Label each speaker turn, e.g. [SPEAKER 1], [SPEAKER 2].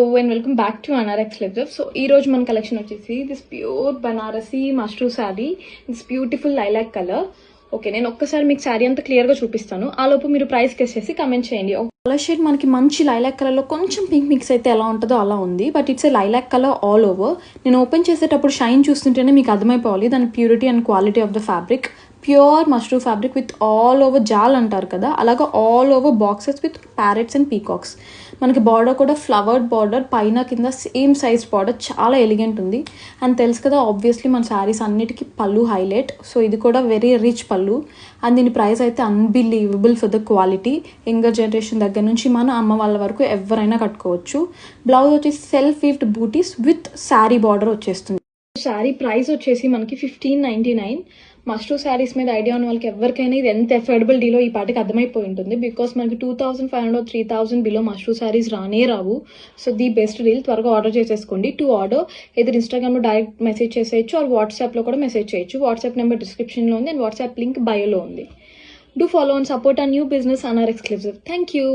[SPEAKER 1] And welcome back to Anar Exclusive. So ఈ రోజు మన కలెక్షన్ వచ్చేసి this pure Banarasi mashru sari, this beautiful lilac colour. Okay, నేను ఒక్కసారి మీకు శారీ అంతా క్లియర్గా చూపిస్తాను. ఆ లోపు మీరు ప్రైస్ గెస్ చేసి కమెంట్ చేయండి. కలర్ షేడ్ మనకి మంచి లైలాక్ కలర్లో కొంచెం పింక్ మిక్స్ అయితే ఎలా ఉంటుందో అలా ఉంది, but it's a lilac colour all over. నేను ఓపెన్ చేసేటప్పుడు షైన్ చూస్తుంటేనే మీకు అర్థమైపోవాలి దాని purity and quality of the fabric. Pure mashru fabric with all over jaal అంటారు కదా, అలాగా all over boxes with parrots and peacocks. మనకి బార్డర్ కూడా ఫ్లవర్డ్ బార్డర్, పైన కింద సేమ్ సైజ్ బార్డర్, చాలా ఎలిగెంట్ ఉంది. అండ్ తెలుసు కదా ఆబ్వియస్లీ మన శారీస్ అన్నిటికీ పళ్ళు హైలైట్. సో ఇది కూడా వెరీ రిచ్ పళ్ళు. అండ్ దీని ప్రైస్ అయితే unbelievable for the quality. Younger generation దగ్గర నుంచి మన అమ్మ వాళ్ళ వరకు ఎవరైనా కట్టుకోవచ్చు. బ్లౌజ్ వచ్చేసి self weaved butis with sari border వచ్చేస్తుంది. శారీ ప్రైస్ వచ్చేసి మనకి 1599. మష్రూ శారీస్ మీద ఐడియా ఉన్న వాళ్ళకి ఎవరికైనా ఇది ఎంత అఫోర్డబుల్ డీలో ఈ పాటికి అర్థమైపోయి ఉంటుంది. బికాస్ మనకి 2500 3000 బిలో మష్రూ శారీస్ రానే రావు. సో ది బెస్ట్ డీల్, త్వరగా ఆర్డర్ చేసేసుకోండి. టు ఆర్డర్ ఎదురు ఇన్స్టాగ్రామ్లో డైరెక్ట్ మెసేజ్ చేసేయచ్చు, ఆర్ వాట్సాప్లో కూడా మెసేజ్ చేయొచ్చు. వాట్సాప్ నెంబర్ డిస్క్రిప్షన్లో ఉంది అండ్ వాట్సాప్ లింక్ బయోలో ఉంది. Do follow and support our new business, Anar Exclusive. Thank you.